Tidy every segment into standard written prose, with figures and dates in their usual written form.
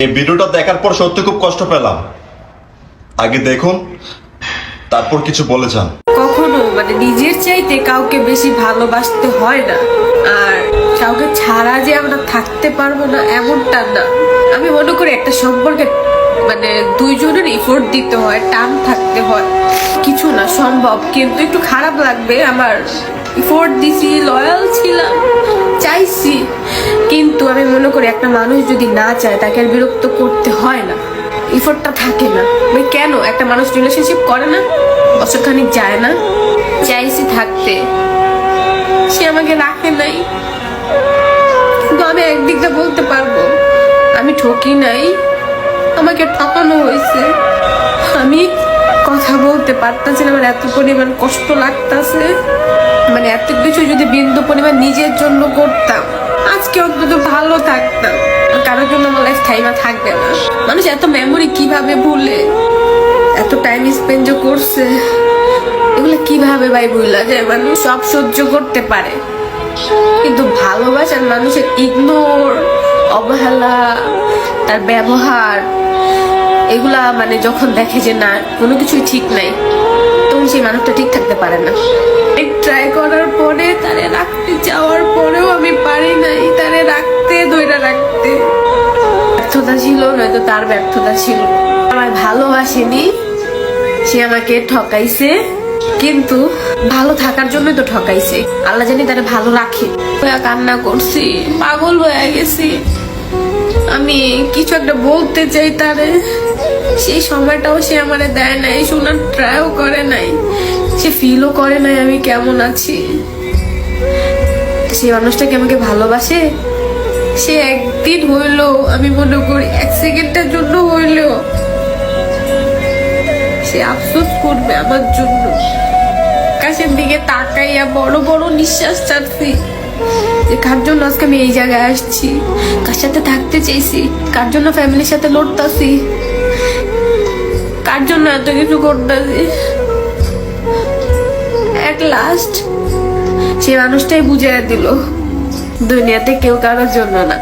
এই ভিডিওটা দেখার পর সত্যি খুব কষ্ট পেলাম। আগে দেখুন, তারপর কিছু বলে যান। কখনো নিজের চাইতে কাউকে বেশি ভালোবাসতে হয় না, আর কাউকে ছাড়া যে আমরা থাকতে পারবো না এমনটা না। আমি মনে করি একটা সম্পর্কে দুইজনের এফোর্ট দিতে হয়, টান থাকতে হয়, কিছু না সম্ভব, কিন্তু একটু খারাপ লাগবে। আমার এফোর্ট দিছি, লয়াল ছিলাম, চাইছি, কিন্তু আমি মনে করি একটা মানুষ যদি না চায় তাকে আর বিরক্ত করতে হয় না, এফোর্টটা থাকে না। কেন একটা মানুষ রিলেশনশিপ করে না, বছরখানিক যায় না, চাইছি থাকতে, সে আমাকে রাখে নাই। কিন্তু আমি একদিকটা বলতে পারবো আমি ঠকি নাই, আমাকে ঠকানো হয়েছে। আমি কথা বলতে পারতাছি না, আমার এত পরিমাণ কষ্ট লাগতাছে। এত কিছু যদি বিন্দু পরিমাণ নিজের জন্য করতাম, আজকে অন্তত ভালো থাকতাম। কারোর জন্য আমার লাইফ টাইমা থাকবে না। মানুষ এত মেমোরি কিভাবে ভুলে, এত টাইম স্পেন্ড করছে, এগুলো কিভাবে ভাই ভুলা যায়? মানুষ সব সহ্য করতে পারে, কিন্তু ভালোবাসার মানুষের ইগনোর, অবহেলা, তার ব্যবহার, এগুলা যখন দেখে যে না কোনো কিছুই ঠিক নাই, তখন সেই মানুষটা ঠিক থাকতে পারে না। ট্রাই করার পরে, তারে রাখতে যাওয়ার পরেও আমি পারি নাই তারে রাখতে, ধরে রাখতে। ব্যর্থতা ছিল, নয়তো তার ব্যর্থতা ছিল। আমায় ভালোবাসেনি, সে আমাকে ঠকাইছে, কিন্তু ভালো থাকার জন্যই তো ঠকাইছে। আল্লাহ জানি তারে ভালো রাখে। কান্না করছি, পাগল হয়ে গেছি। আমি কিছু একটা বলতে চাই তারে, সেই সময়টাও সে আমারে দেয় নাই, শোনার ট্রাইও করে নাই, সে ফিলও করে নাই আমি কেমন আছি। সেই মানুষটাকে আমাকে ভালোবাসে, সে একদিন হইলো, আমি মনে করি 1 সেকেন্ডের জন্য হইলেও সে আফসোস করবে আমার জন্য। আকাশের দিকে তাকাইয়া বড় বড় নিঃশ্বাস ছাড়ছি যে কার জন্য আজকে আমি এই জায়গায় আসছি, কার সাথে থাকতে চেয়েছি, কার জন্য ফ্যামিলির সাথে লড়তাছি, কার জন্য এত কিছু করতেছি। এট লাস্ট সে মানুষটাই বুঝিয়ে দিল দুনিয়াতে কেউ কারোর জন্য না।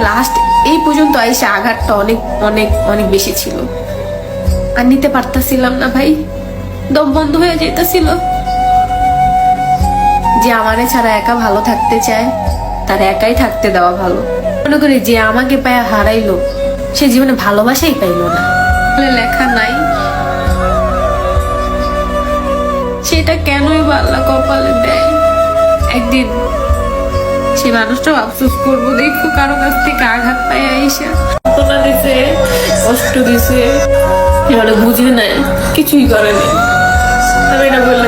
লাস্ট এই পর্যন্ত আইসা আঘাতটা অনেক অনেক অনেক বেশি ছিল, আর নিতে পারতাছিলাম না ভাই, দম বন্ধ হয়ে যেতেছিল। যে আমারে ছাড়া একা ভালো থাকতে চায়, তার একাই থাকতে দেওয়া ভালো। মনে করি যে আমাকে পায় হারাইলো, সে জীবনে ভালোবাসাই পাইলো না। লেখা নাই সেটা কেনই আল্লাহ কপালে দেয়। একদিন সে মানুষটাও আফসোস করবো, দেখো কারো কাছ থেকে আঘাত পায় আইসা দিছে, কষ্ট দিছে, বুঝে নেয়, কিছুই করে নেই। আমি এটা বললাম